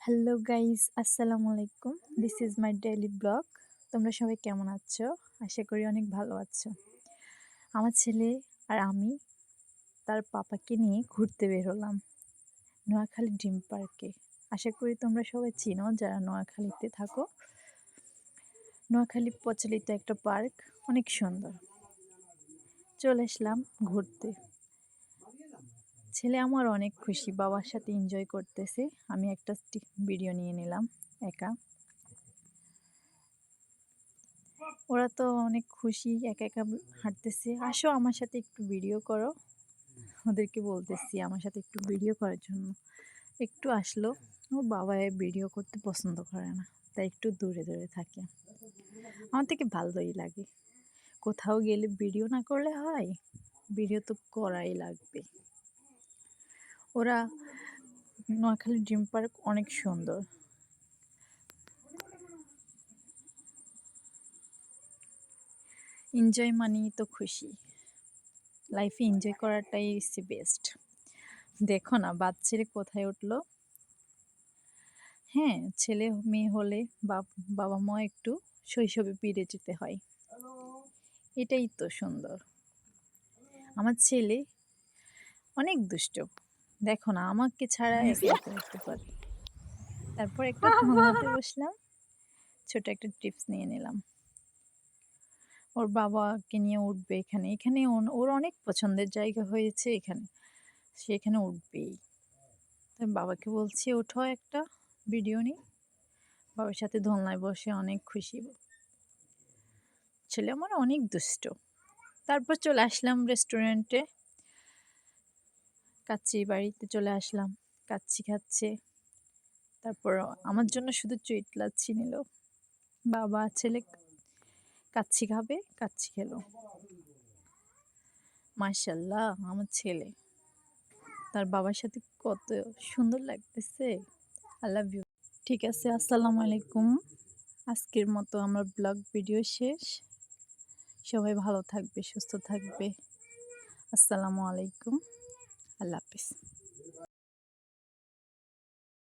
Hello guys, আসসালামু আলাইকুম। This is my daily blog. তোমরা সবাই কেমন আছো? আশা করি অনেক ভালো আছো। আমার ছেলে আর আমি তার পাপাকে নিয়ে ঘুরতে বের হলাম নোয়াখালী ড্রিম পার্কে। আশা করি তোমরা সবাই চিনো যারা নোয়াখালীতে থাকো। নোয়াখালী প্রচলিত একটা পার্ক, অনেক সুন্দর। চলে আসলাম ঘুরতে। ছেলে আমার অনেক খুশি, বাবার সাথে এনজয় করতেছে। আমি একটা ভিডিও নিয়ে নিলাম একা। ওরা তো অনেক খুশি, একা একা হাঁটতেছে। আসো আমার সাথে একটু ভিডিও করো। ওদেরকে বলতেছি আমার সাথে একটু ভিডিও করার জন্য। একটু আসলো। ওর বাবা ভিডিও করতে পছন্দ করে না, তাই একটু দূরে দূরে থাকে। আমার থেকে ভালোই লাগে। কোথাও গেলে ভিডিও না করলে হয়? ভিডিও তো করাই লাগবে। ওরা নোয়াখালী ড্রিম পার্ক অনেক সুন্দর। এনজয় মানেই তো খুশি। লাইফে এনজয় করাটাই হচ্ছে বেস্ট। দেখো না বাচ্চারা কোথায় উঠলো। হ্যাঁ, ছেলে মেয়ে হলে বাবা মা একটু শৈশবে ফিরে যেতে হয়। এটাই তো সুন্দর। আমার ছেলে অনেক দুষ্ট। দেখো না আমাকে ছাড়া একা একা উঠতে পারে। তারপর একটা ঘুমাতে বসলাম, ছোট একটা টিপস নিয়ে নিলাম। ওর বাবাকে নিয়ে উঠবে এখানে। এখানে ওর অনেক পছন্দের জায়গা হয়েছে এখানে। সে এখানে উঠবেই। তার বাবাকে বলছি ওঠো একটা ভিডিও নিই। বাবার সাথে দোলনায় বসে অনেক খুশি। ছেলে আমার অনেক দুষ্ট। তারপর চলে আসলাম রেস্টুরেন্টে। কাচ্চি বাড়িতে চলে আসলাম। কাচ্চি খাচ্ছে। তারপর আমার জন্য শুধু চুইট লাচ্ছি নিল। বাবা ছেলে কাচ্চি খাবে, কাচ্চি খেলো। মাশাল্লাহ আমার ছেলে তার বাবার সাথে কত সুন্দর লাগতেছে। I love you. ঠিক আছে, আসসালামু আলাইকুম। আজকের মতো আমার ব্লগ ভিডিও শেষ। সবাই ভালো থাকবে, সুস্থ থাকবে। আসসালামু আলাইকুম। আল্লাহ হাফিজ।